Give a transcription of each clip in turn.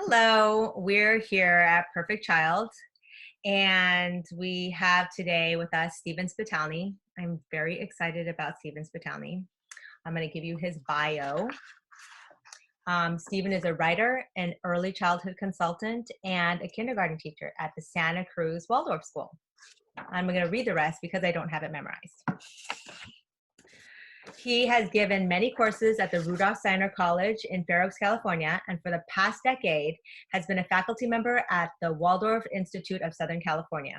Hello, we're here at Perfect Child, and we have today with us Stephen Spitalny. I'm very excited about Stephen Spitalny. I'm going to give you his bio. Stephen is a writer, an early childhood consultant, and a kindergarten teacher at the Santa Cruz Waldorf School. I'm going to read the rest because I don't have it memorized. He has given many courses at the Rudolph Steiner College in Fair Oaks, California, and for the past decade has been a faculty member at the Waldorf Institute of Southern California.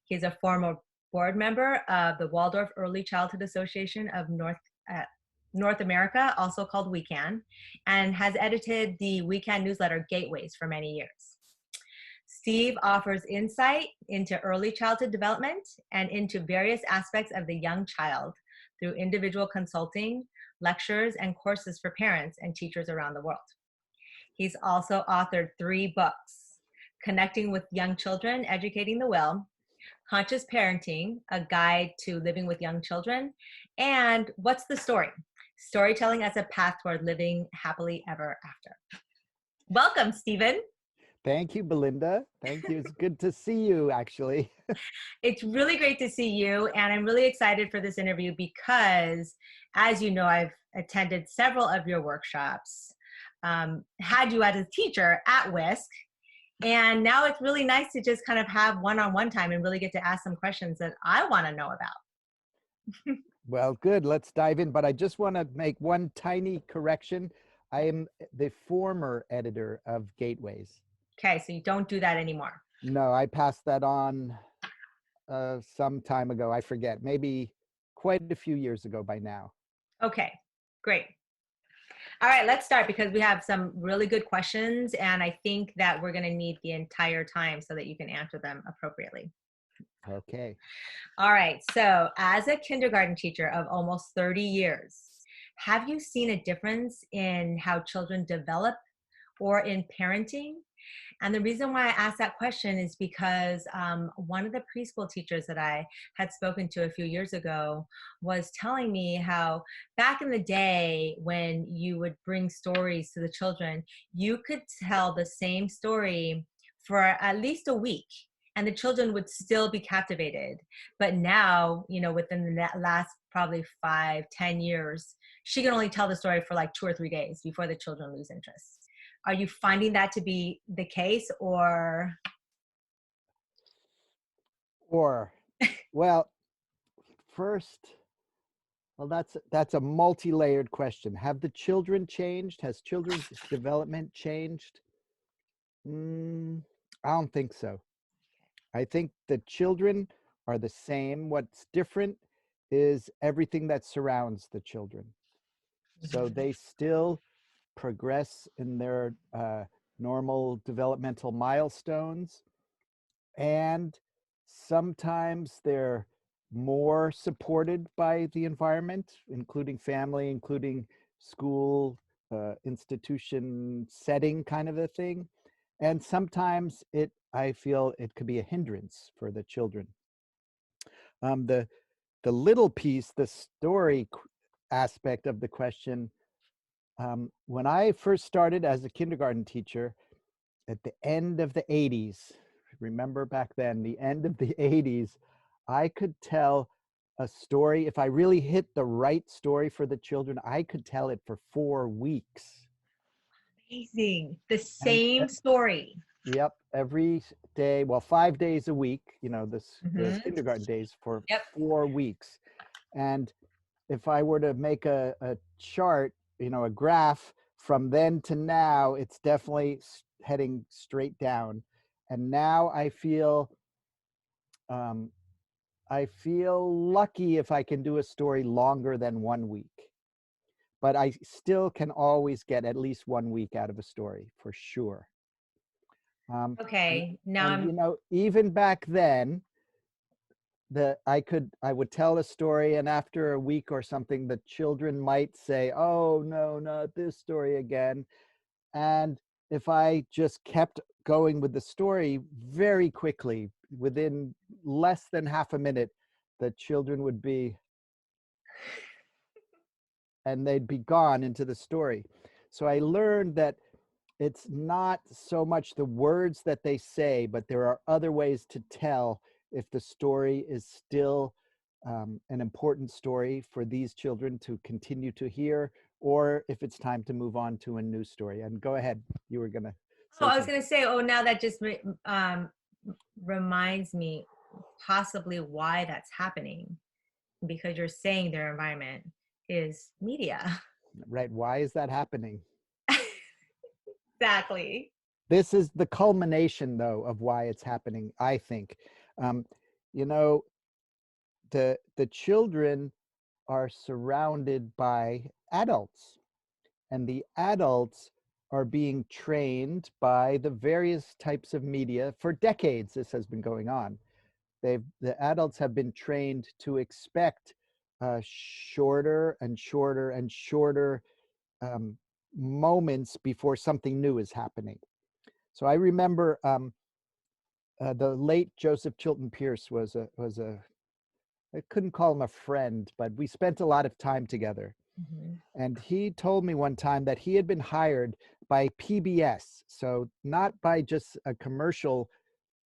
He's a former board member of the Waldorf Early Childhood Association of North America, also called WECAN, and has edited the WECAN newsletter Gateways for many years. Steve offers insight into early childhood development and into various aspects of the young child through individual consulting, lectures, and courses for parents and teachers around the world. He's also authored 3 books: Connecting with Young Children, Educating the Will, Conscious Parenting, A Guide to Living with Young Children, and What's the Story? Storytelling as a Path Toward Living Happily Ever After. Welcome, Stephen. Thank you, Belinda. Thank you. It's good to see you, actually. It's really great to see you, and I'm really excited for this interview because, as you know, I've attended several of your workshops, had you as a teacher at WISC, and now it's really nice to just kind of have one-on-one time and really get to ask some questions that I want to know about. Well, good. Let's dive in. But I just want to make one tiny correction. I am the former editor of Gateways. Okay, so you don't do that anymore. No, I passed that on some time ago. I forget, maybe quite a few years ago by now. Okay, great. All right, let's start because we have some really good questions, and I think that we're going to need the entire time so that you can answer them appropriately. Okay. All right, so as a kindergarten teacher of almost 30 years, have you seen a difference in how children develop or in parenting? And the reason why I asked that question is because one of the preschool teachers that I had spoken to a few years ago was telling me how back in the day when you would bring stories to the children, you could tell the same story for at least a week and the children would still be captivated. But now, you know, within the last probably 5-10 years, she can only tell the story for like 2 or 3 days before the children lose interest. Are you finding that to be the case, or? Well, first, well, that's a multi-layered question. Have the children changed? Has children's development changed? I don't think so. I think the children are the same. What's different is everything that surrounds the children. So they still progress in their normal developmental milestones, and sometimes they're more supported by the environment, including family, including school, institution setting kind of a thing. And sometimes I feel it could be a hindrance for the children. The little piece, the story aspect of the question, when I first started as a kindergarten teacher at the end of the 80s, remember back then, the end of the 80s, I could tell a story. If I really hit the right story for the children, I could tell it for 4 weeks. Amazing. The same story. Yep, every day, well, 5 days a week, you know, the kindergarten days for 4 weeks. And if I were to make a chart, you know, a graph from then to now, it's definitely heading straight down. And now I feel lucky if I can do a story longer than 1 week. But I still can always get at least 1 week out of a story, for sure. Okay, now and you know, even back then, I would tell a story, and after a week or something, the children might say, "Oh no, not this story again." And if I just kept going with the story, very quickly, within less than half a minute, the children would be, and they'd be gone into the story. So I learned that it's not so much the words that they say, but there are other ways to tell if the story is still an important story for these children to continue to hear, or if it's time to move on to a new story. And go ahead, you were going to Oh, say I was something. going to say, oh, now that just reminds me possibly why that's happening, because you're saying their environment is media. Right? Why is that happening? Exactly. This is the culmination, though, of why it's happening, I think. Um, you know, the children are surrounded by adults, and the adults are being trained by the various types of media. For decades this has been going on. The adults have been trained to expect shorter and shorter and shorter moments before something new is happening. So I remember the late Joseph Chilton Pierce was a I couldn't call him a friend, but we spent a lot of time together. Mhm. And he told me one time that he had been hired by PBS, so not by just a commercial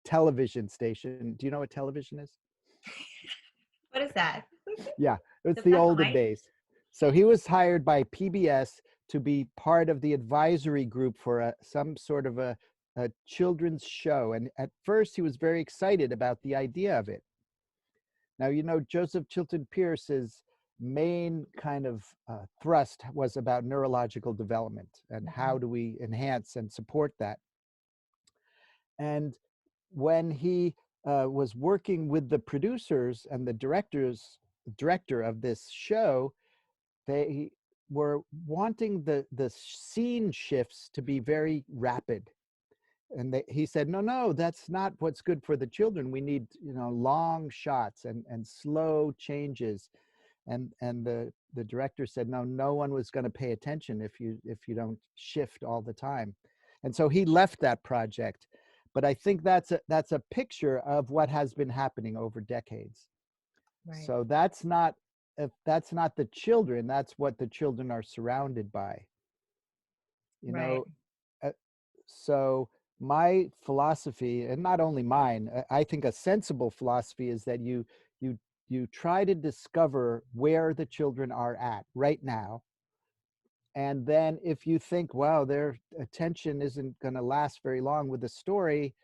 television station. Do you know what television is? What is that? Yeah, it's The the black and olden white? days. So he was hired by PBS to be part of the advisory group for some sort of a children's show. And at first he was very excited about the idea of it. Now, you know, Joseph Chilton Pierce's main kind of thrust was about neurological development and how Mhm. do we enhance and support that. And when he was working with the producers and the director of this show, they were wanting the scene shifts to be very rapid. And he said, no, that's not what's good for the children. We need, you know, long shots and slow changes. And the director said, no one was going to pay attention if you don't shift all the time. And so he left that project. But I think that's a picture of what has been happening over decades. Right. So that's not, if that's not the children, that's what the children are surrounded by, you Right. know. uh, so my philosophy, and not only mine, I think a sensible philosophy is that you you try to discover where the children are at right now. And then if you think, wow, their attention isn't going to last very long with the story,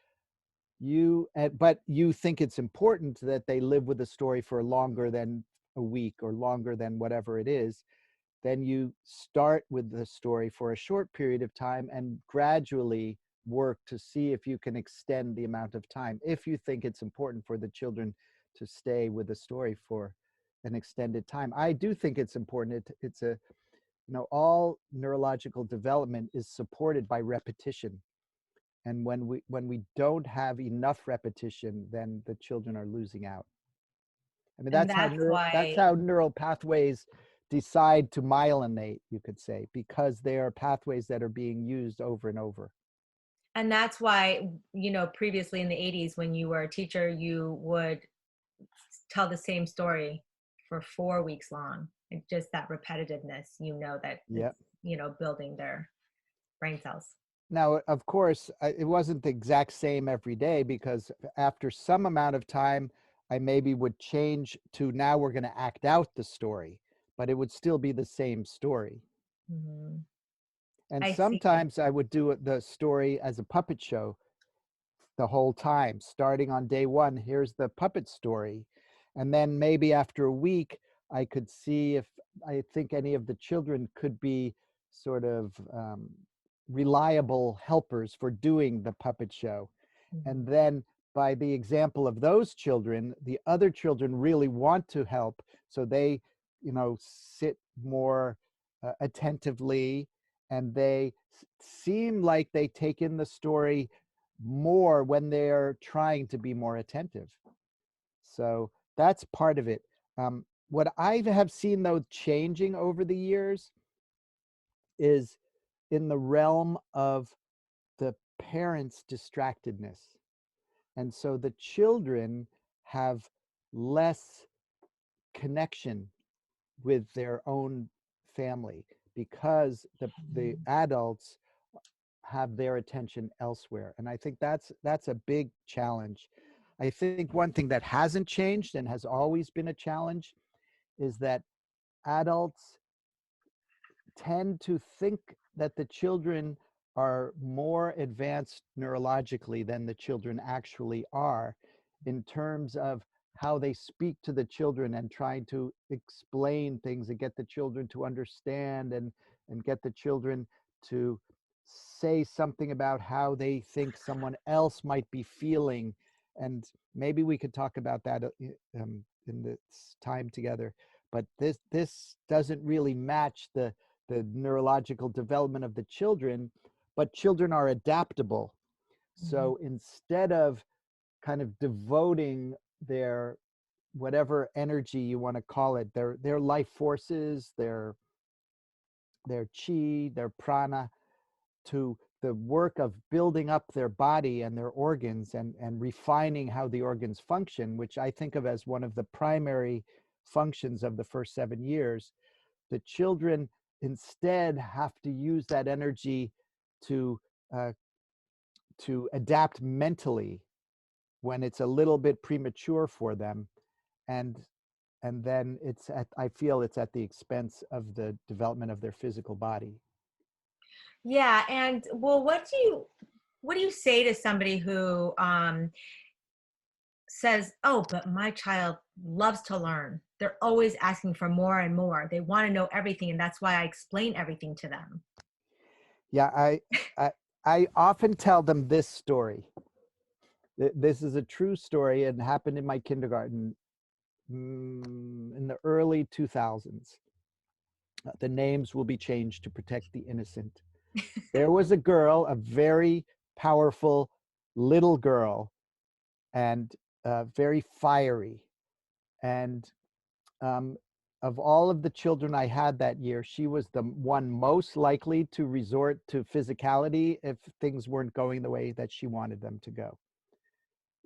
but you think it's important that they live with the story for longer than a week or longer than whatever it is, then you start with the story for a short period of time and gradually work to see if you can extend the amount of time, if you think it's important for the children to stay with the story for an extended time. I do think it's important. It's a, you know, all neurological development is supported by repetition. And when we don't have enough repetition, then the children are losing out. I mean, And that's how neural pathways decide to myelinate, you could say, because they are pathways that are being used over and over. that's why, previously in the 80s when you were a teacher, you would tell the same story for 4 weeks long. And just that repetitiveness, that Yeah. it's, building their brain cells. Now, of course, it wasn't the exact same every day, because after some amount of time, I maybe would change to, now we're going to act out the story, but it would still be the same story. Mhm. And I see. sometimes I would do the story as a puppet show the whole time, starting on day one. Here's the puppet story. And then maybe after a week, I could see if I think any of the children could be sort of reliable helpers for doing the puppet show. And Mhm. then by the example of those children, the other children really want to help. So they, you know, sit more attentively, and they seem like they take in the story more when they're trying to be more attentive. So that's part of it. What I have seen, though, changing over the years is in the realm of the parents' distractedness. And so the children have less connection with their own family, because the Mhm. adults have their attention elsewhere. And I think that's a big challenge. I think one thing that hasn't changed and has always been a challenge is that adults tend to think that the children are more advanced neurologically than the children actually are, in terms of how they speak to the children and trying to explain things and get the children to understand, and get the children to say something about how they think someone else might be feeling. And maybe we could talk about that in this time together. But this doesn't really match the neurological development of the children, but children are adaptable. So instead of kind of devoting their whatever energy you want to call it, their life forces, their chi, their prana, to the work of building up their body and their organs, and refining how the organs function, which I think of as one of the primary functions of the first 7 years, the children instead have to use that energy to adapt mentally when it's a little bit premature for them, and then I feel it's at the expense of the development of their physical body. Yeah, and well, what do you say to somebody who says, "Oh, but my child loves to learn. They're always asking for more and more. They want to know everything, and that's why I explain everything to them." Yeah, I often tell them this story. This is a true story and happened in my kindergarten in the early 2000s. The names will be changed to protect the innocent. There was a girl, a very powerful little girl, and very fiery. And of all of the children I had that year, she was the one most likely to resort to physicality if things weren't going the way that she wanted them to go.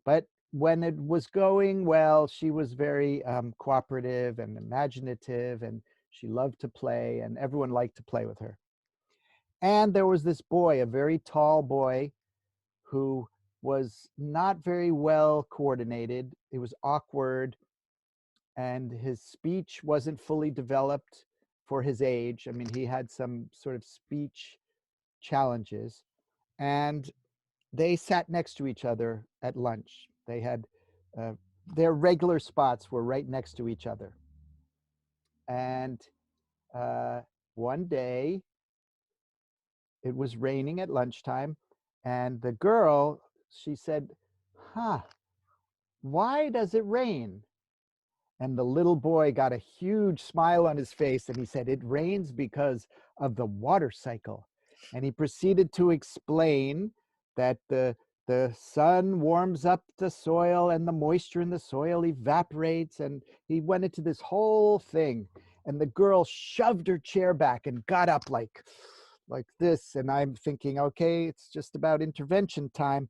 But when it was going well, she was very cooperative and imaginative, and she loved to play, and everyone liked to play with her. And there was this boy, a very tall boy, who was not very well coordinated. It was awkward, and his speech wasn't fully developed for his age. I mean, he had some sort of speech challenges. And they sat next to each other at lunch. They had their regular spots were right next to each other. And one day, it was raining at lunchtime, and the girl, she said, "Huh, why does it rain?" And the little boy got a huge smile on his face, and he said, "It rains because of the water cycle." And he proceeded to explain that the sun warms up the soil, and the moisture in the soil evaporates. And he went into this whole thing. And the girl shoved her chair back and got up like this. And I'm thinking, okay, it's just about intervention time.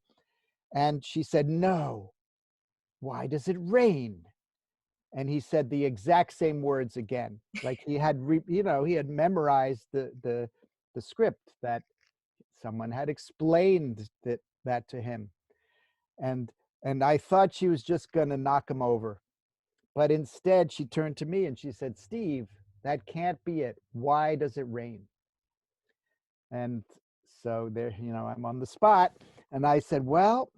And she said, "No, why does it rain?" And he said the exact same words again, like he had he had memorized the script that someone had explained that to him. And I thought she was just going to knock him over, but instead she turned to me and she said, "Steve, that can't be it. Why does it rain?" And so there, I'm on the spot, and I said, "Well,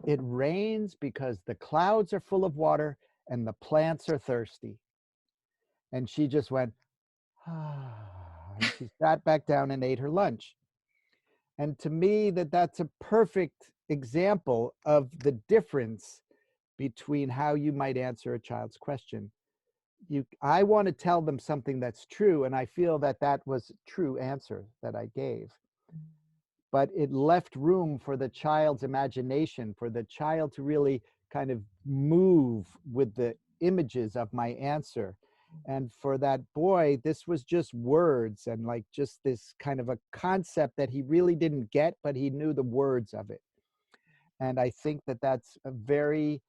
it rains because the clouds are full of water and the plants are thirsty." And she just went, "Ah," and she sat back down and ate her lunch. And to me, that's a perfect example of the difference between how you might answer a child's question. I want to tell them something that's true, and I feel that that was a true answer that I gave. But it left room for the child's imagination, for the child to really kind of move with the images of my answer. And for that boy, this was just words and like just this kind of a concept that he really didn't get, but he knew the words of it. And I think that that's a very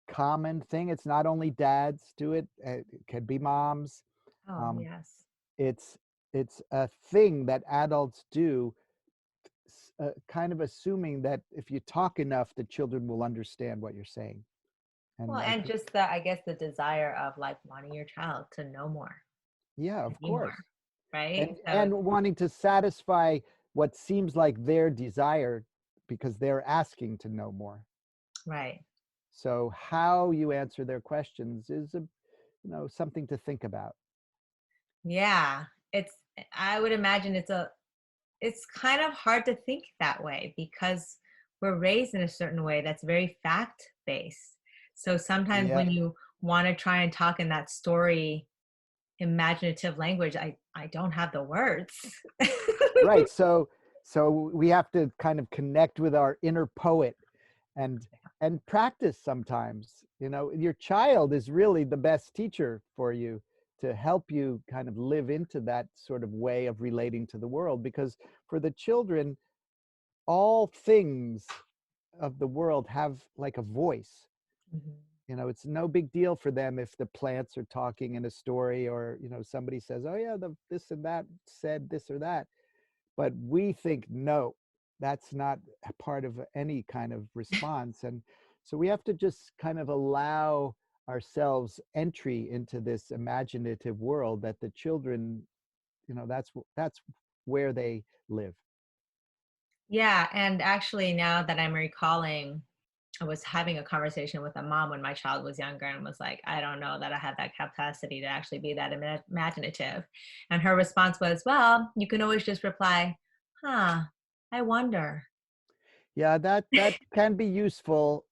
common thing. It's not only dads do it, it could be moms. Oh, Um, yes. it's a thing that adults do kind of assuming that if you talk enough, the children will understand what you're saying. Well, And I and think, just the, I guess, the desire of like wanting your child to know more yeah, and of be more, course. right? And wanting to satisfy what seems like their desire because they're asking to know more. Right. So how you answer their questions is something to think about. Yeah. It's, I would imagine it's kind of hard to think that way because we're raised in a certain way that's very fact based. So sometimes Yeah, when you want to try and talk in that story imaginative language, I don't have the words. right. So we have to kind of connect with our inner poet and practice sometimes. Your child is really the best teacher for you to help you kind of live into that sort of way of relating to the world, because for the children, all things of the world have like a voice. Mhm. It's no big deal for them if the plants are talking in a story, or somebody says, oh yeah, this and that said this or that. But we think, no, that's not a part of any kind of response. And so we have to just kind of allow ourselves entry into this imaginative world that the children, that's where they live. Yeah, and actually now that I'm recalling, I was having a conversation with a mom when my child was younger and was like, I don't know that I have that capacity to actually be that imaginative. And her response was, well, you can always just reply, huh, I wonder. Yeah, that can be useful,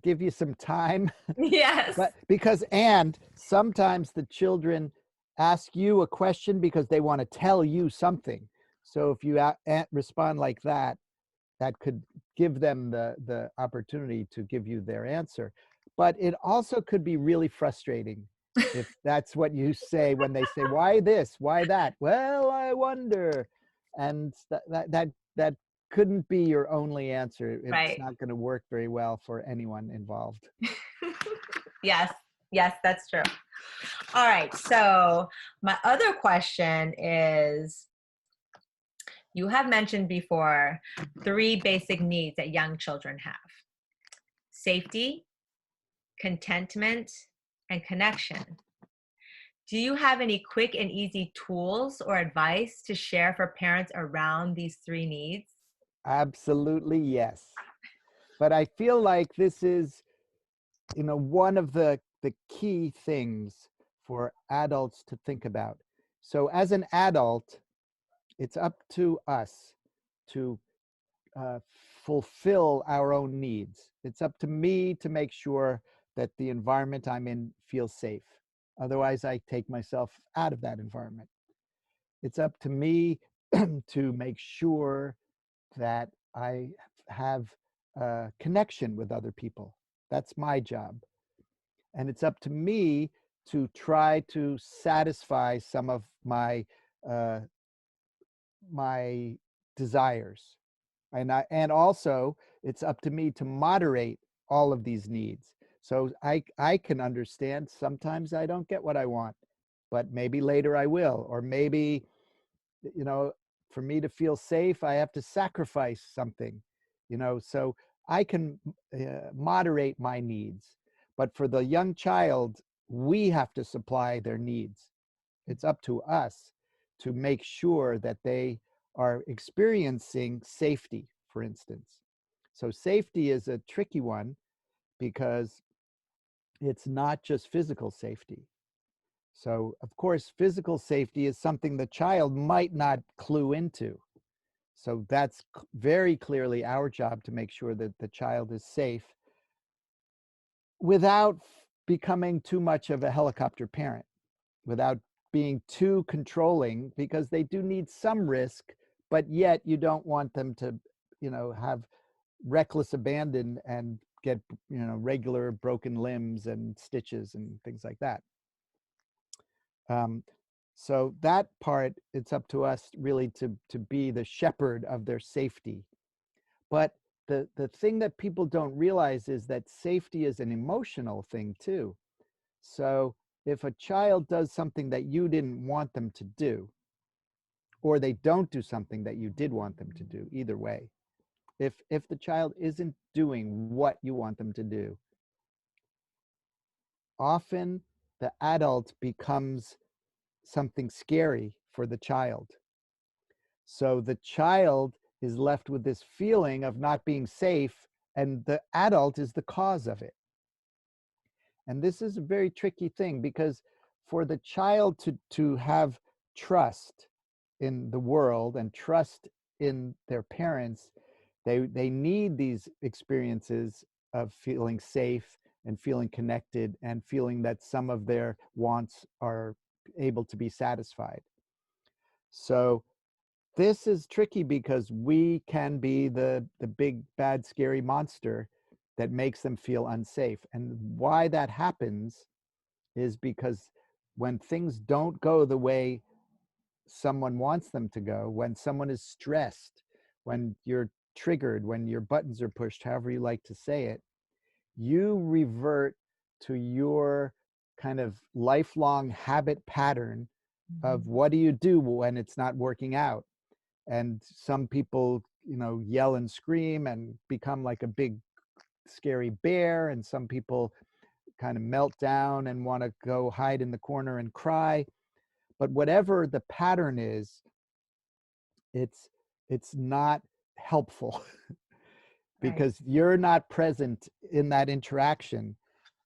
give you some time. Yes. But and sometimes the children ask you a question because they want to tell you something. So if you respond like that, that could give them the opportunity to give you their answer. But it also could be really frustrating if that's what you say when they say, why this, why that? Well, I wonder. And that couldn't be your only answer. It's Right. not going to work very well for anyone involved. Yes. Yes, that's true. All right. So my other question is, you have mentioned before three basic needs that young children have: safety, contentment, and connection. Do you have any quick and easy tools or advice to share for parents around these three needs? Absolutely, yes. But I feel like this is, one of the key things for adults to think about. So as an adult, it's up to us to uh, fulfill our own needs. It's up to me to make sure that the environment I'm in feels safe. Otherwise, I take myself out of that environment. It's up to me to make sure that I have a connection with other people. That's my job. And it's up to me to try to satisfy some of uh, my desires. And also it's up to me to moderate all of these needs. So I can understand sometimes I don't get what I want, but maybe later I will. Or maybe, you know, for me to feel safe, I have to sacrifice something, so I can moderate my needs. But for the young child, we have to supply their needs. It's up to us to make sure that they are experiencing safety, for instance. So safety is a tricky one because it's not just physical safety. So, of course, physical safety is something the child might not clue into. So that's very clearly our job to make sure that the child is safe without becoming too much of a helicopter parent, without being too controlling, because they do need some risk, but yet you don't want them to, have reckless abandon and get, regular broken limbs and stitches and things like that. Um, so that part, it's up to us really to be the shepherd of their safety. But the thing that people don't realize is that safety is an emotional thing too. So if a child does something that you didn't want them to do, or they don't do something that you did want them to do. Either way, if the child isn't doing what you want them to do, often the adult becomes something scary for the child. So the child is left with this feeling of not being safe, and the adult is the cause of it. And this is a very tricky thing, because for the child to have trust in the world and trust in their parents, they need these experiences of feeling safe and feeling connected and feeling that some of their wants are able to be satisfied. So this is tricky, because we can be the big bad scary monster that makes them feel unsafe. And why that happens is because when things don't go the way someone wants them to go, when someone is stressed, when you're triggered, when your buttons are pushed, however you like to say it, you revert to your kind of lifelong habit pattern of what do you do when it's not working out. And some people, yell and scream and become like a big scary bear, and some people kind of melt down and want to go hide in the corner and cry. But whatever the pattern is, it's not helpful Right. because you're not present in that interaction.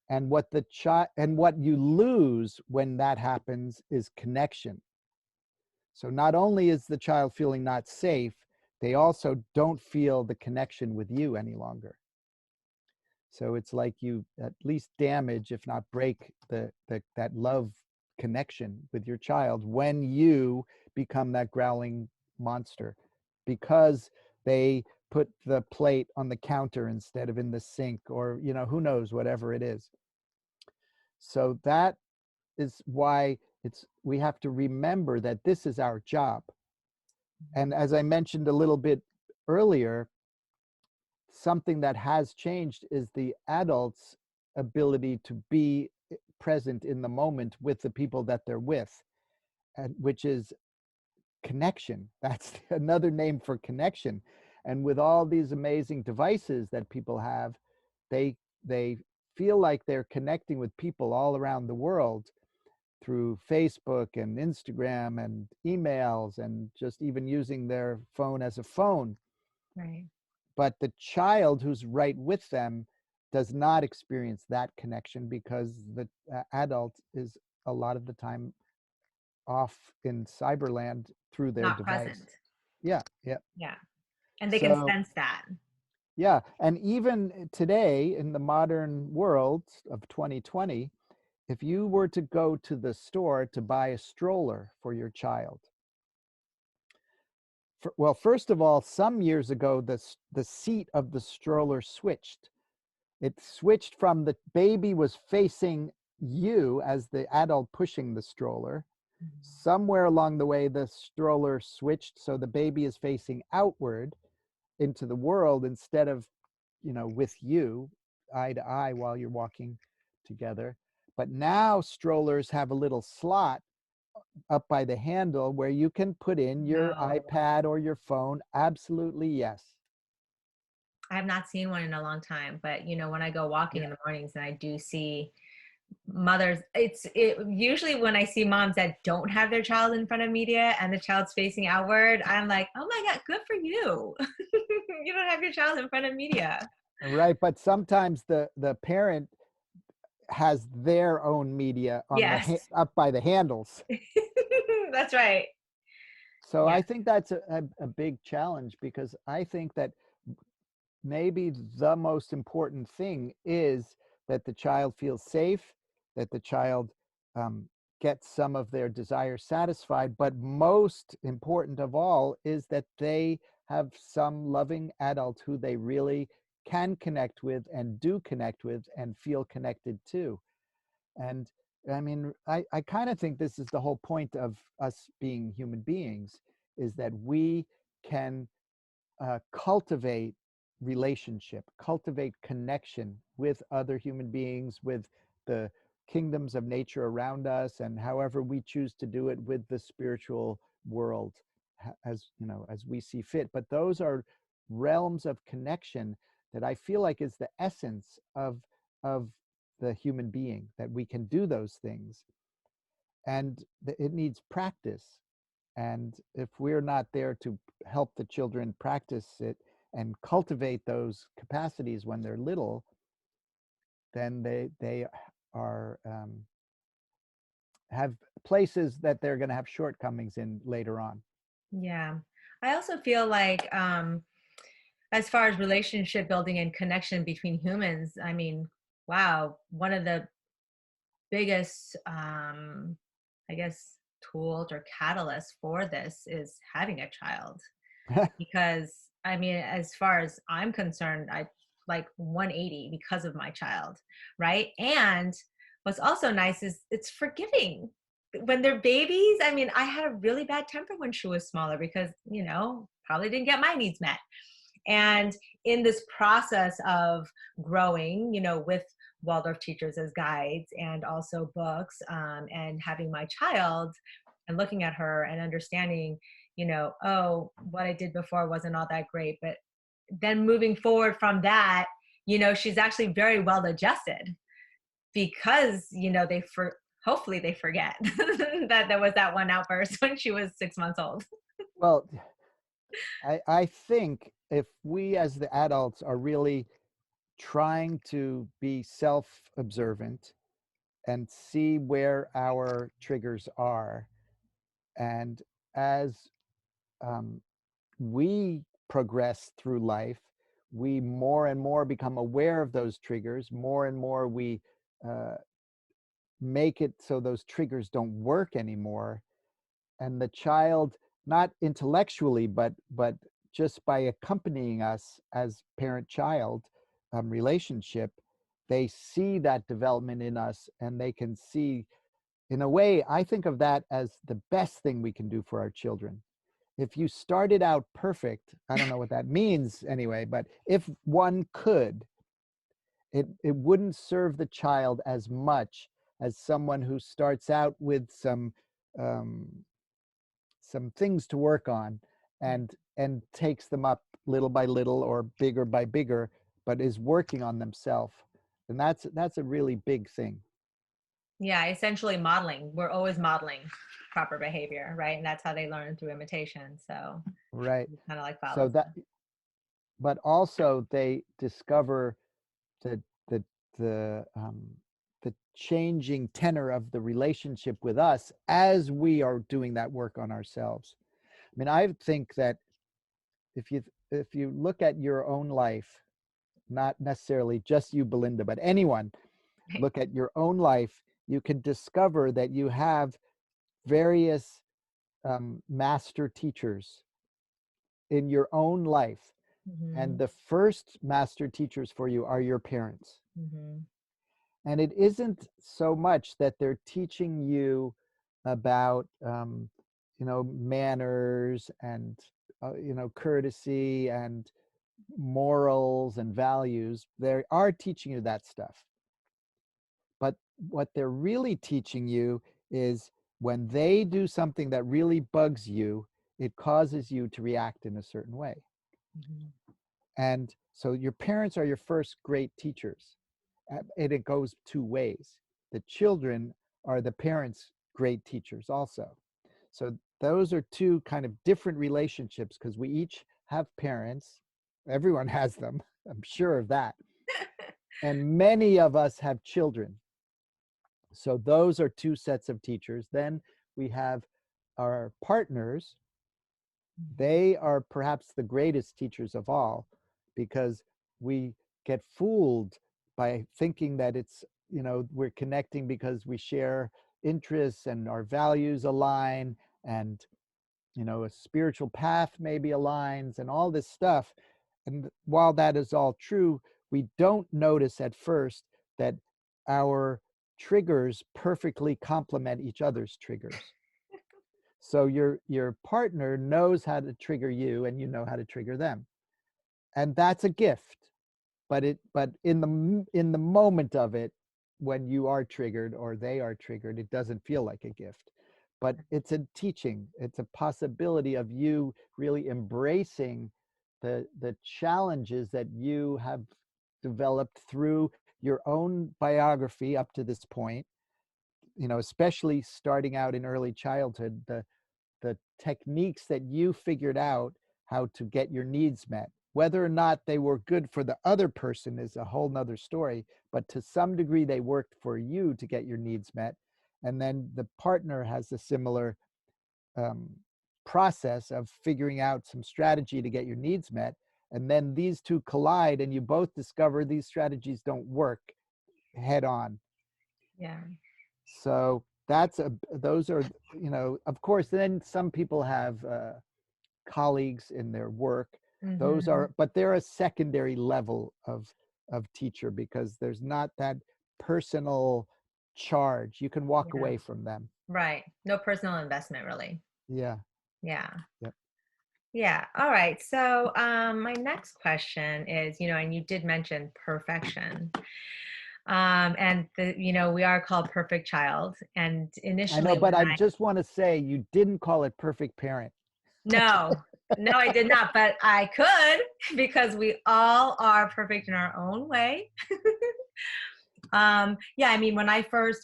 And what the child and what you lose when that happens is connection. So not only is the child feeling not safe, they also don't feel the connection with you any longer. So it's like you at least damage, if not break, that love connection with your child when you become that growling monster, because they put the plate on the counter instead of in the sink, or who knows, whatever it is. So that is why we have to remember that this is our job. And as I mentioned a little bit earlier, something that has changed is the adult's ability to be present in the moment with the people that they're with, and which is connection. That's another name for connection. And with all these amazing devices that people have, they feel like they're connecting with people all around the world through Facebook and Instagram and emails, and just even using their phone as a phone. Right. But the child who's right with them does not experience that connection, because the adult is a lot of the time off in cyberland through their Not device. present. Yeah, yeah. Yeah. And they can So, sense that. yeah. And even today in the modern world of 2020, if you were to go to the store to buy a stroller for your child, well, first of all, some years ago, the seat of the stroller switched. It switched from the baby was facing you as the adult pushing the stroller. Somewhere along the way, the stroller switched so the baby is facing outward into the world instead of, with you eye to eye while you're walking together. But now strollers have a little slot up by the handle where you can put in your No, iPad or your phone. Absolutely, yes. I have not seen one in a long time, but when I go walking Yeah. in the mornings and I do see mothers, it usually when I see moms that don't have their child in front of media and the child's facing outward, I'm like, oh my God, good for you. You don't have your child in front of media. Right, but sometimes the parent has their own media on the Yes. up by the handles. That's right. So Yeah. I think that's a big challenge, because I think that maybe the most important thing is that the child feels safe, that the child gets some of their desires satisfied, but most important of all is that they have some loving adult who they really can connect with and do connect with and feel connected to. And I mean, I kind of think this is the whole point of us being human beings, is that we can cultivate relationship, cultivate connection with other human beings, with the kingdoms of nature around us, and however we choose to do it with the spiritual world. as you know, as we see fit. But those are realms of connection that I feel like is the essence of the human being, that we can do those things, and it needs practice. And if we're not there to help the children practice it and cultivate those capacities when they're little, then they are have places that they're going to have shortcomings in later on. Yeah. I also feel like, as far as relationship building and connection between humans, I mean, wow, one of the biggest, I guess, tools or catalysts for this is having a child. Because, I mean, as far as I'm concerned, I like 180 because of my child, right? And what's also nice is it's forgiving. When they're babies, I mean, I had a really bad temper when she was smaller because, probably didn't get my needs met. And in this process of growing, with Waldorf teachers as guides and also books, and having my child and looking at her and understanding, oh, what I did before wasn't all that great. But then moving forward from that, she's actually very well adjusted because, hopefully they forget that there was that one outburst when she was 6 months old. Well, I think if we as the adults are really trying to be self-observant and see where our triggers are, and as we progress through life, we more and more become aware of those triggers, more and more we uh, make it so those triggers don't work anymore. And the child, not intellectually, but just by accompanying us as parent-child relationship, they see that development in us, and they can see, in a way, I think of that as the best thing we can do for our children. If you started out perfect, I don't know what that means anyway, but if one could, it wouldn't serve the child as much as someone who starts out with um, some things to work on, and takes them up little by little or bigger by bigger, but is working on themselves. And that's a really big thing. Yeah, essentially modeling. We're always modeling proper behavior, right? And that's how they learn, through imitation. So Right. kind of like So follows that, but also they discover the the the changing tenor of the relationship with us as we are doing that work on ourselves. I mean, I think that if you look at your own life, not necessarily just you, Belinda, but anyone, them. look at your own life, you can discover that you have various master teachers in your own life. And Mm-hmm. the first master teachers for you are your parents. Mm-hmm. And it isn't so much that they're teaching you about, manners and, courtesy and morals and values. They are teaching you that stuff. But what they're really teaching you is when they do something that really bugs you, it causes you to react in a certain way. Mm-hmm. And so your parents are your first great teachers. And it goes two ways. The children are the parents' great teachers also. So those are two kind of different relationships, because we each have parents. Everyone has them, I'm sure of that. And many of us have children. So those are two sets of teachers. Then we have our partners. They are perhaps the greatest teachers of all, because we get fooled by thinking that it's, we're connecting because we share interests and our values align, and, a spiritual path maybe aligns and all this stuff. And while that is all true, we don't notice at first that our triggers perfectly complement each other's triggers. So your partner knows how to trigger you, and you know how to trigger them. And that's a gift. But in the moment of it, when you are triggered or they are triggered, it doesn't feel like a gift. but it's a teaching. It's a possibility of you really embracing the challenges that you have developed through your own biography up to this point, you know, especially starting out in early childhood, the techniques that you figured out how to get your needs met. Whether or not they were good for the other person is a whole nother story, but to some degree they worked for you to get your needs met. And then the partner has a similar um, process of figuring out some strategy to get your needs met. And then these two collide and you both discover these strategies don't work head on. Yeah. So that's those are, you know, of course, then some people have colleagues in their work. Those Mm-hmm. are, but they're a secondary level of teacher because there's not that personal charge. You can walk Yeah. away from them. Right. No personal investment, really. Yeah. Yeah. Yep. Yeah. All right. So, my next question is, and you did mention perfection. And we are called perfect child. And I know, initially but when I just want to say you didn't call it perfect parent. no, no, I did not, but I could because we all are perfect in our own way. Yeah, I mean, when I first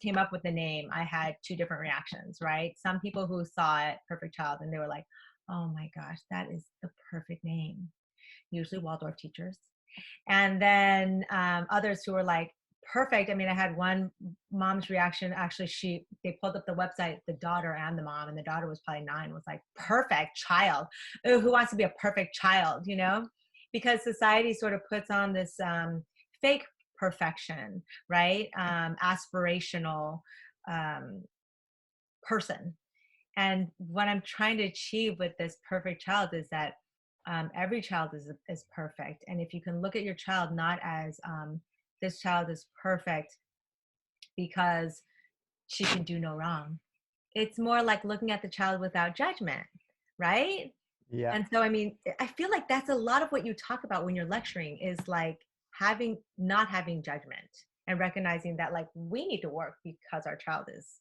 came up with the name, I had two different reactions, right? Some people who saw it, Perfect Child, and they were like, "Oh my gosh, that is the perfect name." Usually Waldorf teachers, and then others who were like, "Perfect." I mean, I had one mom's reaction. Actually, they pulled up the website, the daughter and the mom, and the daughter was probably 9. Was like, "Perfect child. Ooh, who wants to be a perfect child?" Because society sort of puts on this fake perfection, right? Aspirational um, person. And what I'm trying to achieve with this perfect child is that every child is perfect. And if you can look at your child not as this child is perfect because she can do no wrong, it's more like looking at the child without judgment, right? Yeah. And so, I mean, I feel like that's a lot of what you talk about when you're lecturing is like not having judgment and recognizing that like we need to work because our child is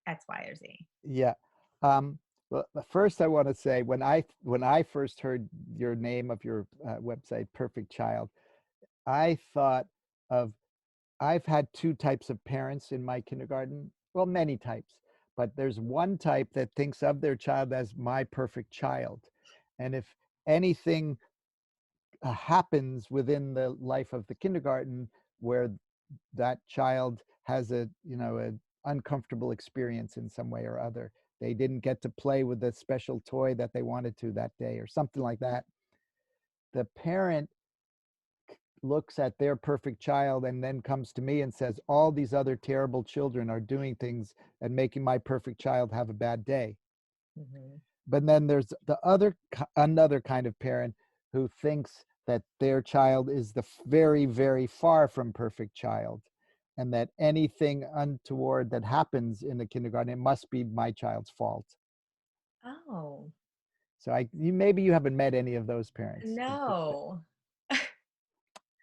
X, Y, or Z. Yeah. Well, first I want to say when I first heard your name of your website, Perfect Child, I thought of I've had two types of parents in my kindergarten. Well, many types, but there's one type that thinks of their child as my perfect child. And if anything happens within the life of the kindergarten where that child has a uncomfortable experience in some way or other, they didn't get to play with the special toy that they wanted to that day or something like that, the parent looks at their perfect child and then comes to me and says, all these other terrible children are doing things and making my perfect child have a bad day. Mm-hmm. But then there's another kind of parent who thinks that their child is the very, very far from perfect child, and that anything untoward that happens in the kindergarten, it must be my child's fault. Oh, So maybe you haven't met any of those parents. no.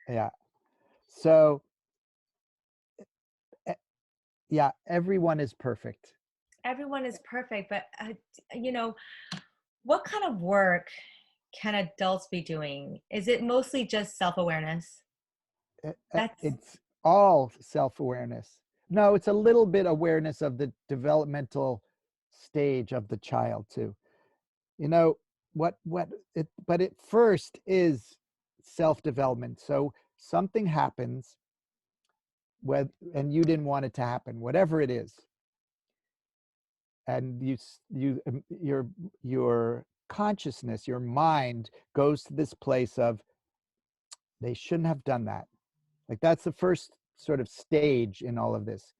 Yeah. So eh, yeah, everyone is perfect. Everyone is perfect, but you know, what kind of work can adults be doing? Is it mostly just self-awareness? That's It's all self-awareness. No, it's a little bit awareness of the developmental stage of the child too. You know, but it first is self-development. So something happens and you didn't want it to happen, whatever it is. And your consciousness, your mind goes to this place of they shouldn't have done that. Like that's the first sort of stage in all of this.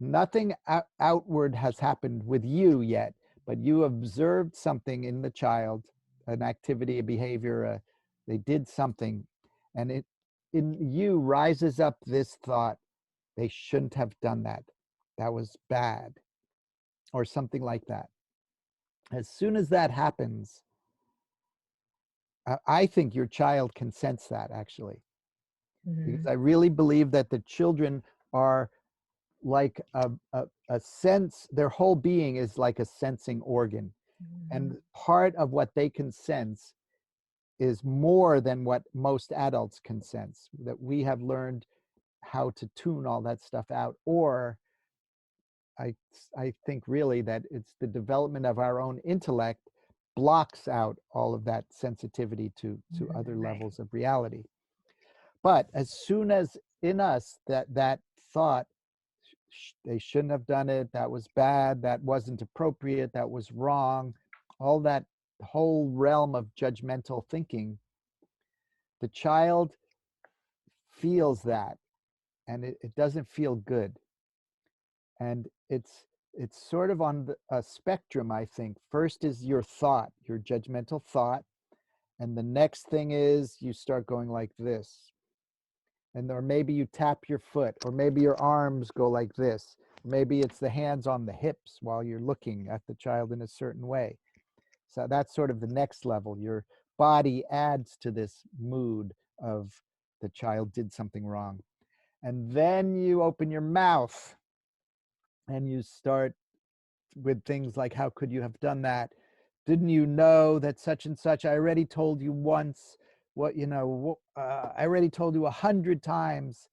Nothing outward has happened with you yet, but you observed something in the child, an activity, a behavior, they did something, and it in you rises up this thought, they shouldn't have done that. That was bad, or something like that. As soon as that happens, I think your child can sense that actually, because mhm. I really believe that the children are like a sense, their whole being is like a sensing organ. And part of what they can sense is more than what most adults can sense, that we have learned how to tune all that stuff out. Or I think really that it's the development of our own intellect blocks out all of that sensitivity to other Right. levels of reality. But as soon as in us that thought, they shouldn't have done it, that was bad, that wasn't appropriate, that was wrong, all that whole realm of judgmental thinking, the child feels that, and it doesn't feel good. And it's sort of on a spectrum, I think. First is your thought, your judgmental thought, and the next thing is you start going like this. And or maybe you tap your foot, or maybe your arms go like this. Maybe it's the hands on the hips while you're looking at the child in a certain way. So that's sort of the next level. Your body adds to this mood of the child did something wrong. And then you open your mouth and you start with things like, how could you have done that? Didn't you know that such and such? I already told you once. I already told you 100 times.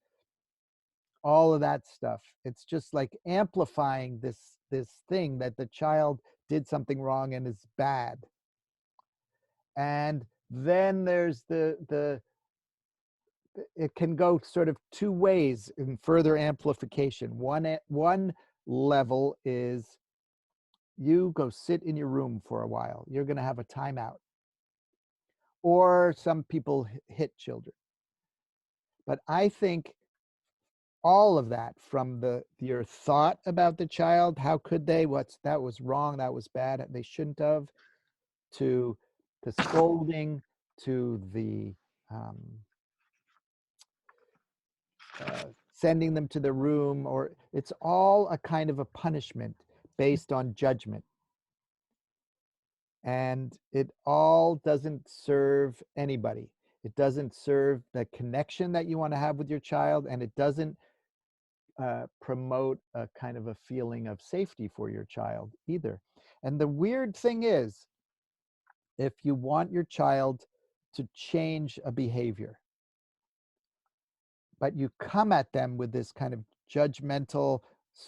All of that stuff. It's just like amplifying this thing that the child did something wrong and is bad. And then there's it can go sort of two ways in further amplification. One level is you go sit in your room for a while. You're going to have a timeout. Or some people hit children. But I think all of that, from your thought about the child, how could they, that was wrong, that was bad, they shouldn't have, to the scolding, to the sending them to the room, or it's all a kind of a punishment based on judgment. And it all doesn't serve anybody. It doesn't serve the connection that you want to have with your child, and it doesn't promote a kind of a feeling of safety for your child either. And the weird thing is, if you want your child to change a behavior, but you come at them with this kind of judgmental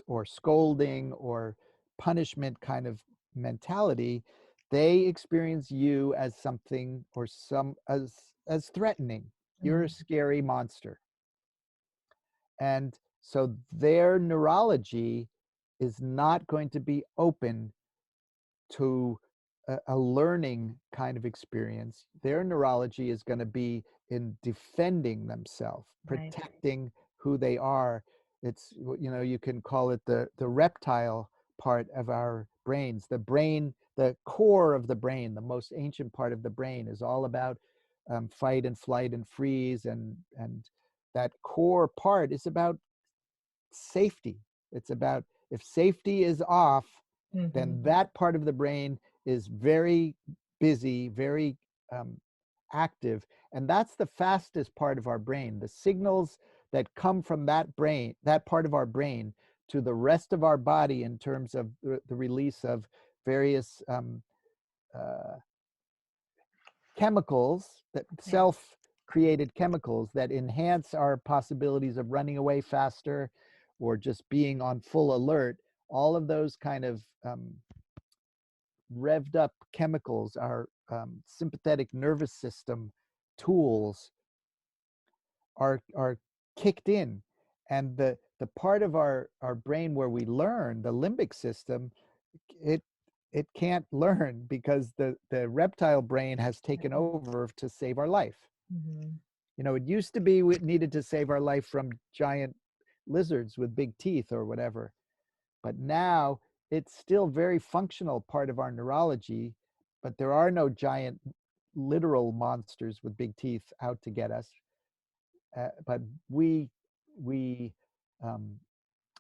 or scolding or punishment kind of mentality, they experience you as something, or as threatening. You're a scary monster. And so their neurology is not going to be open to a learning kind of experience. Their neurology is going to be in defending themselves, protecting who they are. It's, you can call it the reptile part of our brains. The brain, the core of the brain, the most ancient part of the brain, is all about fight and flight and freeze, and that core part is about safety. It's about, if safety is off, then that part of the brain is very busy, very active, and that's the fastest part of our brain. The signals that come from that part of our brain, to the rest of our body in terms of the release of various chemicals, that self-created chemicals that enhance our possibilities of running away faster or just being on full alert. All of those kind of revved up chemicals, our sympathetic nervous system tools, are kicked in. And the part of our brain where we learn, the limbic system, it can't learn, because the reptile brain has taken over to save our life. It used to be we needed to save our life from giant lizards with big teeth or whatever. But now it's still very functional part of our neurology, but there are no giant literal monsters with big teeth out to get us. But we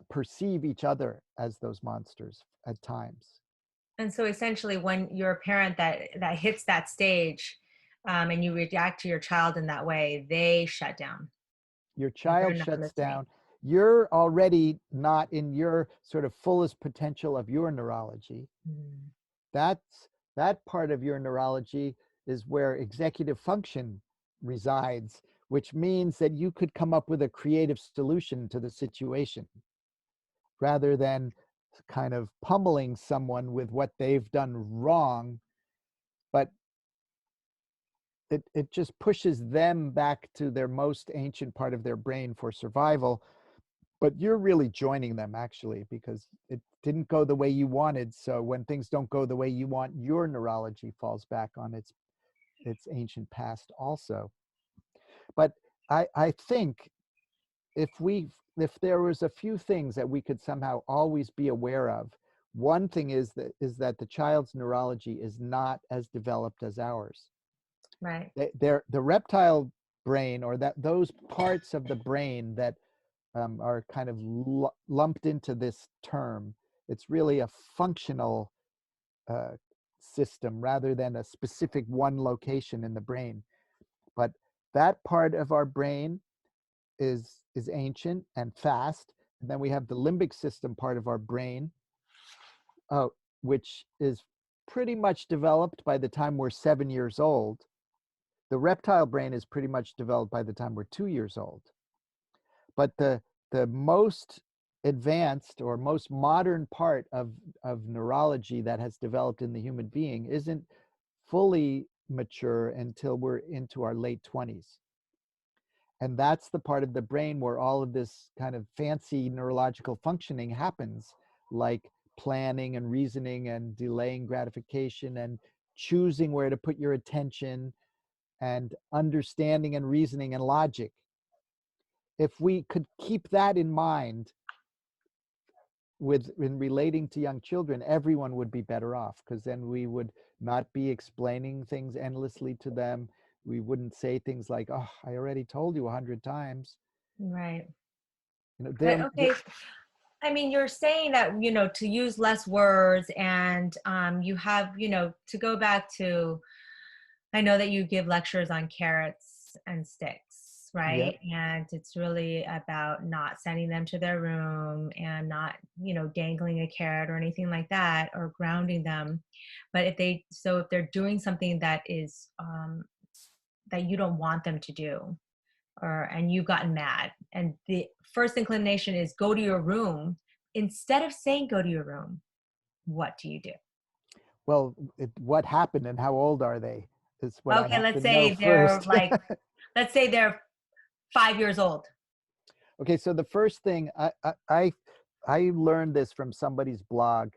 perceive each other as those monsters at times. And so essentially, when you're a parent that hits that stage, and you react to your child in that way, they shut down. Your child shuts down. you're already not in your sort of fullest potential of your neurology. Mm. That part of your neurology is where executive function resides, which means that you could come up with a creative solution to the situation rather than kind of pummeling someone with what they've done wrong. But it just pushes them back to their most ancient part of their brain for survival. But you're really joining them, actually, because it didn't go the way you wanted. So when things don't go the way you want, your neurology falls back on its ancient past also. But I think if there was a few things that we could somehow always be aware of, one thing is that the child's neurology is not as developed as ours. Right. The reptile brain, or those parts of the brain that are kind of lumped into this term, it's really a functional system rather than a specific one location in the brain. But that part of our brain is ancient and fast. And then we have the limbic system part of our brain, which is pretty much developed by the time we're 7 years old. The reptile brain is pretty much developed by the time we're 2 years old. But the most advanced or most modern part of neurology that has developed in the human being isn't fully mature until we're into our late 20s. And that's the part of the brain where all of this kind of fancy neurological functioning happens, like planning and reasoning and delaying gratification and choosing where to put your attention and understanding and reasoning and logic. If we could keep that in mind in relating to young children, everyone would be better off, because then we would not be explaining things endlessly to them. We wouldn't say things like, "Oh, I already told you 100 times." Right. You know, But okay, I mean, you're saying that, to use less words, and you have, to go back to, I know that you give lectures on carrots and sticks, Yep. right? And it's really about not sending them to their room and not, dangling a carrot or anything like that, or grounding them. But if they're doing something that is, that you don't want them to do, and you've gotten mad, and the first inclination is go to your room, instead of saying go to your room, what do you do? Well, what happened and how old are they is what I Okay, have to know first. let's say they're 5 years old. Okay, so the first thing I learned this from somebody's blog.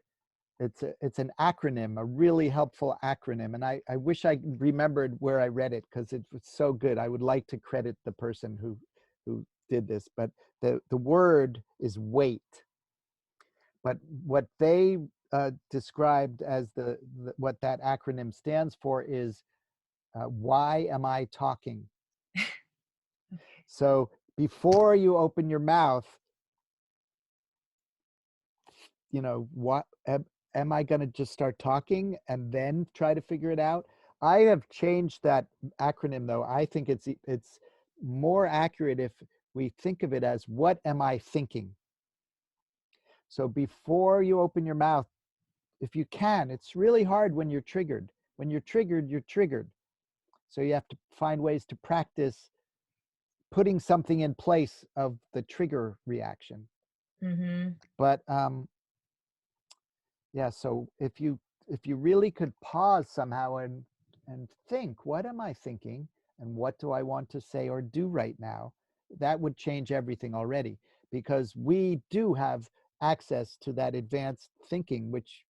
It's an acronym, a really helpful acronym, and I wish I remembered where I read it, because it was so good. I would like to credit the person who did this, but the word is wait. But what they described as what that acronym stands for is why am I talking? So before you open your mouth, what am I going to just start talking and then try to figure it out? I have changed that acronym, though. I think it's more accurate if we think of it as what am I thinking? So before you open your mouth, if you can, it's really hard when you're triggered. When you're triggered, you're triggered. So you have to find ways to practice putting something in place of the trigger reaction. Mm-hmm. But yeah, so if you really could pause somehow and think, what am I thinking and what do I want to say or do right now, that would change everything already, because we do have access to that advanced thinking, which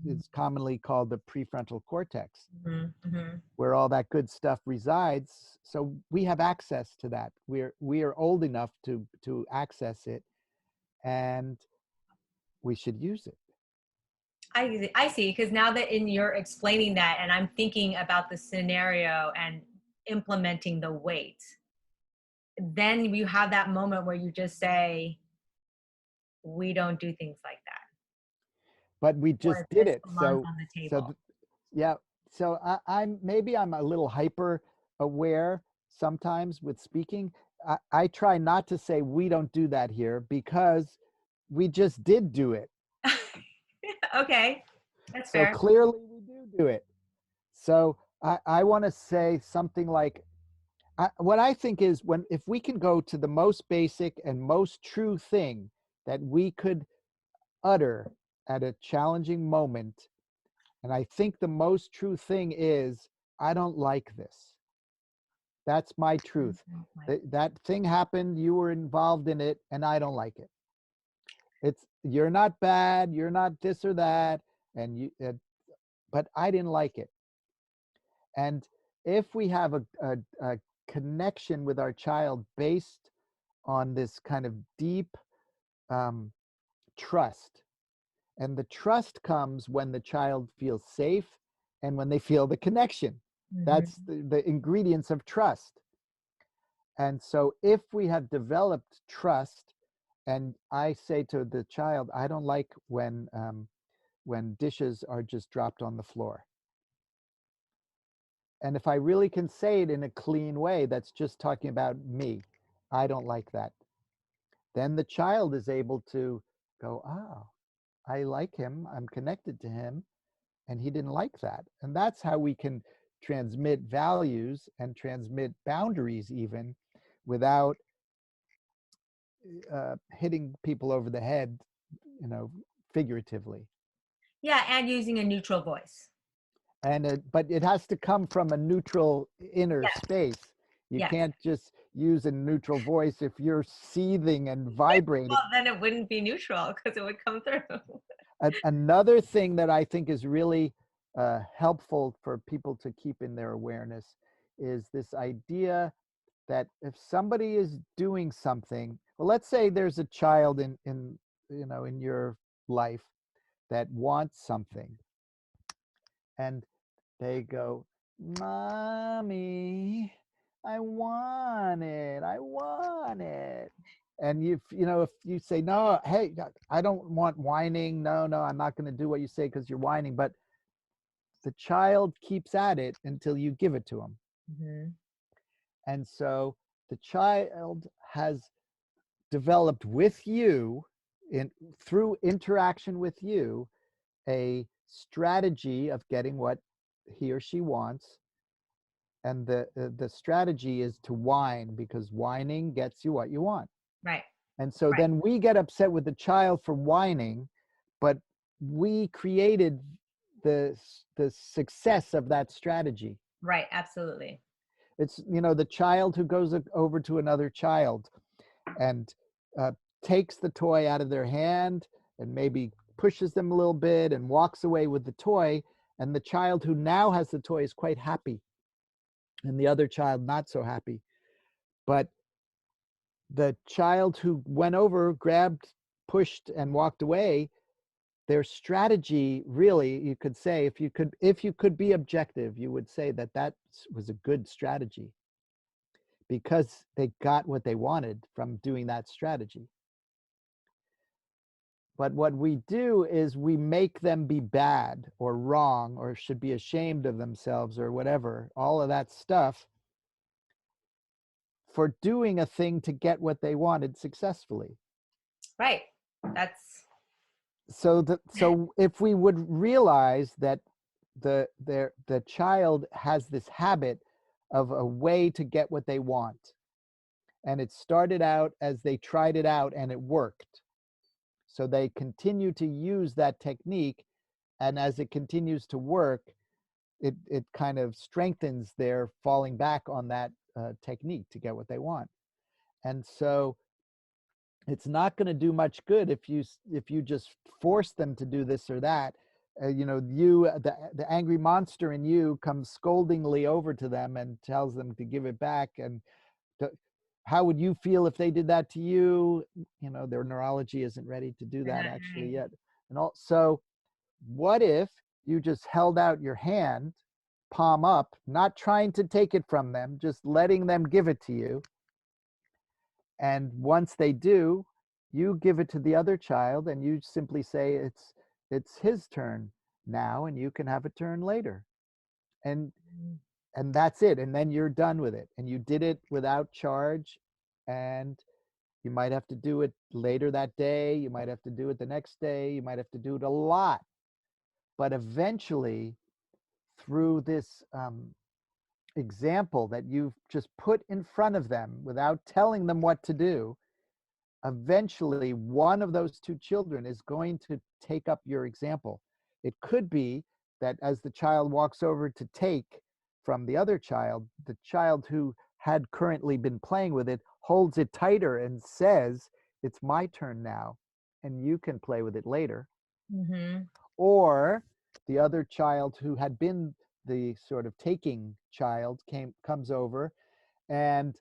is commonly called the prefrontal cortex, Mm-hmm. where all that good stuff resides. So we have access to that. We are old enough to access it, and we should use it. I see, because now that you're explaining that, and I'm thinking about the scenario and implementing the weight, then you have that moment where you just say, we don't do things like that, But we just or did this it. belongs on the So table. yeah. So I'm maybe I'm a little hyper aware sometimes with speaking, I try not to say we don't do that here because we just did do it. Okay, that's So fair. clearly we do it. So I want to say something like, what I think is, if we can go to the most basic and most true thing that we could utter at a challenging moment, and I think the most true thing is, I don't like this. That's my truth. That thing happened, you were involved in it, and I don't like it. You're not bad, you're not this or that, but I didn't like it. And if we have a connection with our child based on this kind of deep trust, and the trust comes when the child feels safe and when they feel the connection. That's the ingredients of trust. And so if we have developed trust, and I say to the child, I don't like when dishes are just dropped on the floor. And if I really can say it in a clean way, that's just talking about me. I don't like that. Then the child is able to go, oh, I like him. I'm connected to him. And he didn't like that. And that's how we can transmit values and transmit boundaries, even without hitting people over the head, figuratively. Yeah, and using a neutral voice. And but it has to come from a neutral inner Yes, space. You yes. can't just use a neutral voice if you're seething and Well, vibrating. then it wouldn't be neutral because it would come through. Another thing that I think is really helpful for people to keep in their awareness is this idea that if somebody is doing something, well, let's say there's a child in your life that wants something, and they go, "Mommy, I want it. I want it." And if you say, "No, hey, I don't want whining. No, no, I'm not going to do what you say because you're whining." But the child keeps at it until you give it to them. And so the child has developed with you, through interaction with you, a strategy of getting what he or she wants. And the strategy is to whine, because whining gets you what you want. Right, And so right, then we get upset with the child for whining, but we created the success of that strategy. right. Absolutely. It's the child who goes over to another child and takes the toy out of their hand and maybe pushes them a little bit and walks away with the toy, and the child who now has the toy is quite happy, and the other child not so happy. But the child who went over, grabbed, pushed, and walked away, their strategy, really, you could say, if you could be objective, you would say that was a good strategy, because they got what they wanted from doing that strategy. But what we do is we make them be bad or wrong or should be ashamed of themselves or whatever, all of that stuff, for doing a thing to get what they wanted successfully. Right. That's So if we would realize that the child has this habit of a way to get what they want, and it started out as they tried it out and it worked, so they continue to use that technique, and as it continues to work, it kind of strengthens their falling back on that technique to get what they want. And so it's not going to do much good if you just force them to do this or that. The angry monster in you comes scoldingly over to them and tells them to give it back. And how would you feel if they did that to you? Their neurology isn't ready to do that actually yet. And also, what if you just held out your hand, palm up, not trying to take it from them, just letting them give it to you. And once they do, you give it to the other child and you simply say, it's his turn now and you can have a turn later. And that's it. And then you're done with it. And you did it without charge. and you might have to do it later that day. You might have to do it the next day. You might have to do it a lot. But eventually, through this example that you've just put in front of them without telling them what to do, eventually one of those two children is going to take up your example. It could be that as the child walks over to take from the other child, the child who had currently been playing with it holds it tighter and says, "It's my turn now, and you can play with it later." Mm-hmm. Or the other child who had been the sort of taking child comes over, and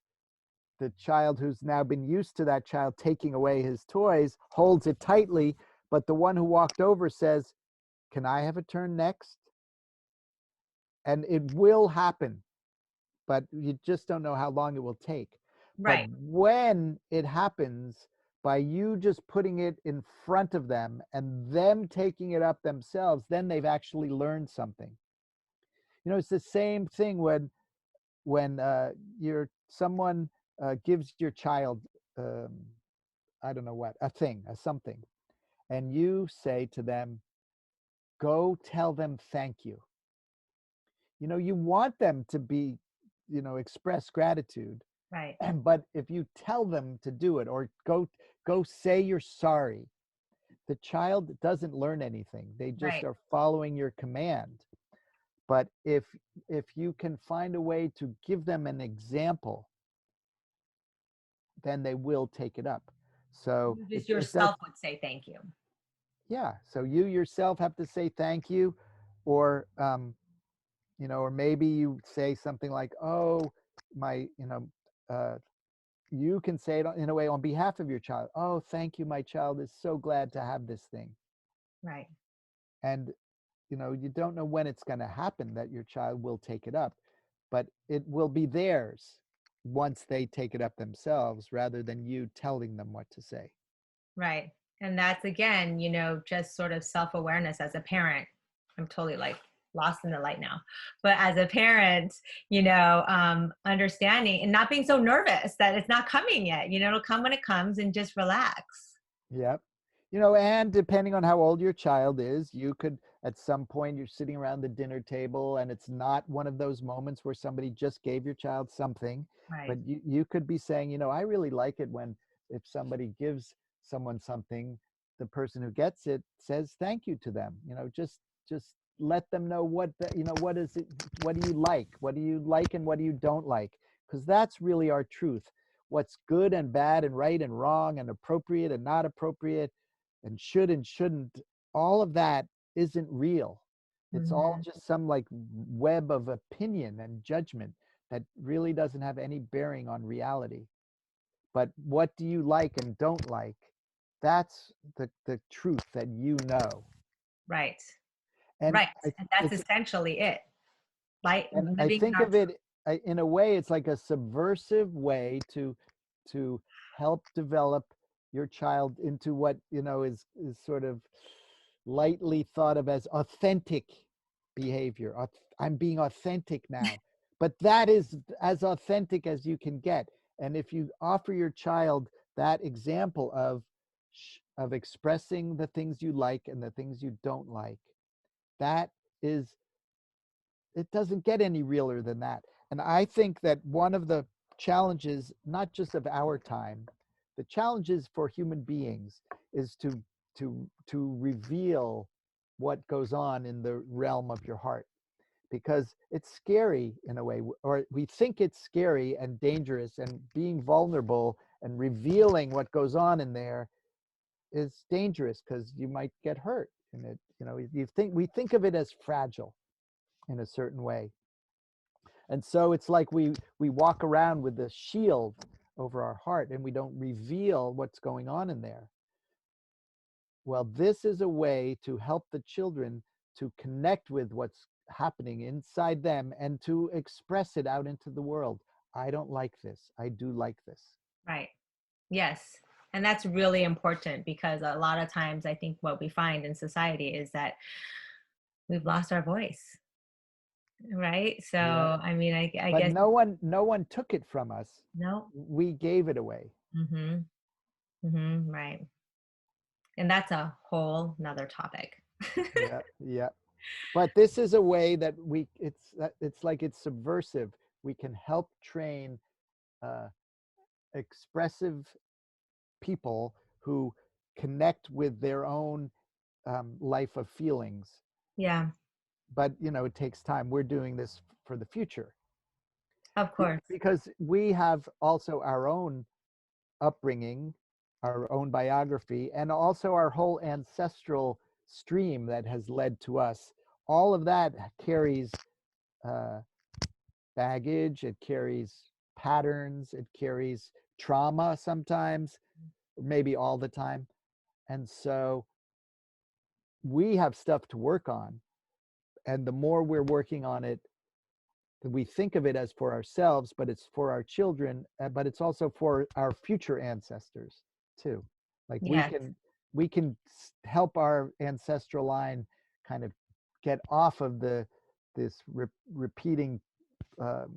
the child who's now been used to that child taking away his toys holds it tightly, but the one who walked over says, "Can I have a turn next?" And it will happen, but you just don't know how long it will take. But Right. when it happens, by you just putting it in front of them and them taking it up themselves, then they've actually learned something. You know, it's the same thing when you're someone gives your child um, I don't know what, a thing, a something, and you say to them, "Go tell them thank you." You know, you want them to be, express gratitude, Right. but if you tell them to do it, or go say you're sorry, the child doesn't learn anything. They just Right. are following your command. But if you can find a way to give them an example, then they will take it up. So You it, just it does. yourself would say thank you. Yeah, so you yourself have to say thank you, or or maybe you say something like, "Oh, my," uh, you can say it in a way on behalf of your child. "Oh, thank you, my child is so glad to have this thing." Right. And you don't know when it's going to happen that your child will take it up, but it will be theirs once they take it up themselves, rather than you telling them what to say. Right. And that's again, just sort of self-awareness as a parent. I'm totally like lost in the light now. But as a parent, understanding and not being so nervous that it's not coming yet. It'll come when it comes, and just relax. Yep. And depending on how old your child is, you could, at some point, you're sitting around the dinner table and it's not one of those moments where somebody just gave your child something, but Right. you could be saying, I really like it when, if somebody gives someone something, the person who gets it says thank you to them. Just let them know what is it, what do you like? What do you like and what do you don't like? Because that's really our truth. What's good and bad and right and wrong and appropriate and not appropriate and should and shouldn't, all of that isn't real. It's all Hmm. just some like web of opinion and judgment that really doesn't have any bearing on reality. But what do you like and don't like? That's the truth that you know. Right. And Right. And that's essentially it. Like I living in think our of it in a way, it's like a subversive way to help develop your child into what is sort of lightly thought of as authentic behavior. I'm being authentic now, but that is as authentic as you can get. And if you offer your child that example of expressing the things you like and the things you don't like, that is, it doesn't get any realer than that. And I think that one of the challenges, not just of our time, the challenges for human beings is to reveal what goes on in the realm of your heart, because it's scary in a way, or we think it's scary and dangerous, and being vulnerable and revealing what goes on in there is dangerous because you might get hurt. And we think of it as fragile in a certain way. And so it's like we walk around with this shield over our heart and we don't reveal what's going on in there. Well, this is a way to help the children to connect with what's happening inside them and to express it out into the world. I don't like this. I do like this. right. Yes. And that's really important, because a lot of times I think what we find in society is that we've lost our voice. Right. So, Yeah. I mean, I But guess, no one took it from us. no. We gave it away. Mm-hmm. Mm-hmm. Right. And that's a whole nother topic. Yeah. Yeah. But this is a way that it's like it's subversive. We can help train uh, expressive people who connect with their own life of feelings. Yeah, But it takes time. We're doing this for the future of course. because we have also our own upbringing, our own biography, and also our whole ancestral stream that has led to us. All of that carries uh, baggage, it carries patterns, it carries trauma sometimes, maybe all the time. And so we have stuff to work on. And the more we're working on it, we think of it as for ourselves, but it's for our children, but it's also for our future ancestors too. Like Yes. we can help our ancestral line kind of get off of this repeating um,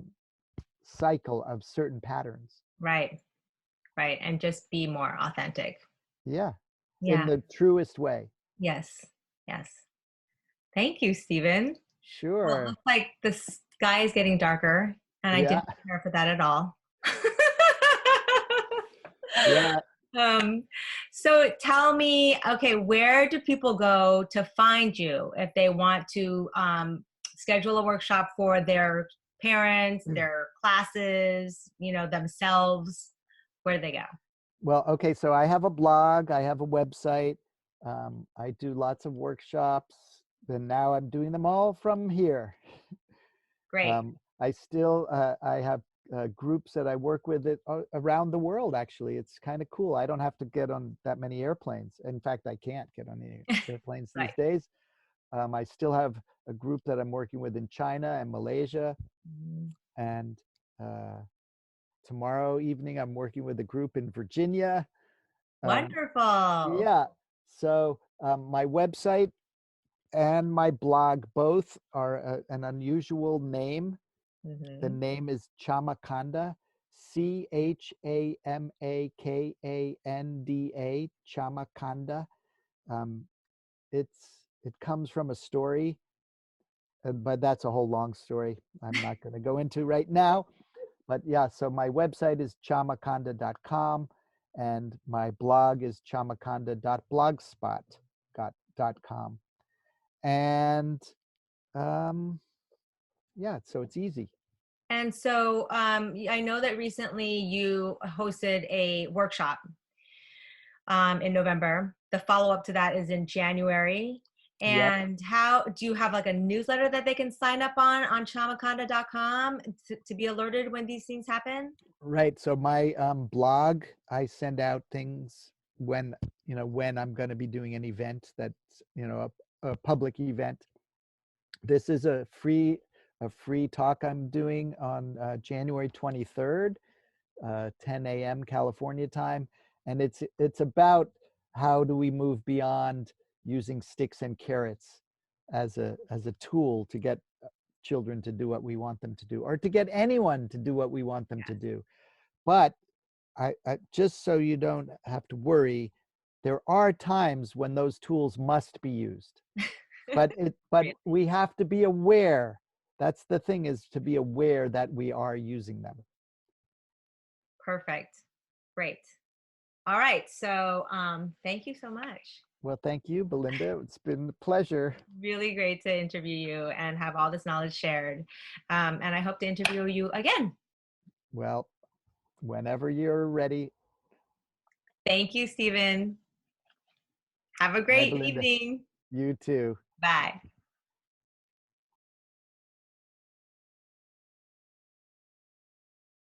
cycle of certain patterns. Right. Right. And just be more authentic. Yeah, in Yeah. the truest way. Yes. Yes. Thank you, Stephen. Well, it Sure. looks like the sky is getting darker, and I Yeah. didn't prepare for that at all. Yeah. um, so tell me, okay, where do people go to find you if they want to schedule a workshop for their parents, their classes, themselves? Where do they go? Well, okay, so I have a blog, I have a website, I do lots of workshops, and now I'm doing them all from here. Great. I have groups that I work with around the world, actually. It's kind of cool. I don't have to get on that many airplanes. In fact, I can't get on any airplanes these Right. days. I still have a group that I'm working with in China and Malaysia. Mhm. And tomorrow evening, I'm working with a group in Virginia. Um, Wonderful. yeah. So my website and my blog both are an unusual name. The Hmm. name is Chamakanda, Chamakanda, Chamakanda. Um, it comes from a story, but that's a whole long story. I'm not going to go into right now. But yeah, so my website is chamakanda.com and my blog is chamakanda.blogspot.com. And yeah, so it's easy. And so I know that recently you hosted a workshop in November. The follow up to that is in January. Yep. And how do you have like a newsletter that they can sign up on chamakanda.com to be alerted when these things happen? Right. So my blog, I send out things when I'm going to be doing an event that's a public event. This is a free talk I'm doing on January 23rd, 10 a.m. California time, and it's about how do we move beyond using sticks and carrots as a tool to get children to do what we want them to do, or to get anyone to do what we want them to do. But I just so you don't have to worry, there are times when those tools must be used. But Really? we have to be aware. That's the thing, is to be aware that we are using them. Perfect. Great. All right. So thank you so much. Well, thank you, Belinda. It's been a pleasure. Really great to interview you and have all this knowledge shared. And I hope to interview you again. Well, whenever you're ready. Thank you, Stephen. Have a Bye, great Belinda. evening. You too. Bye.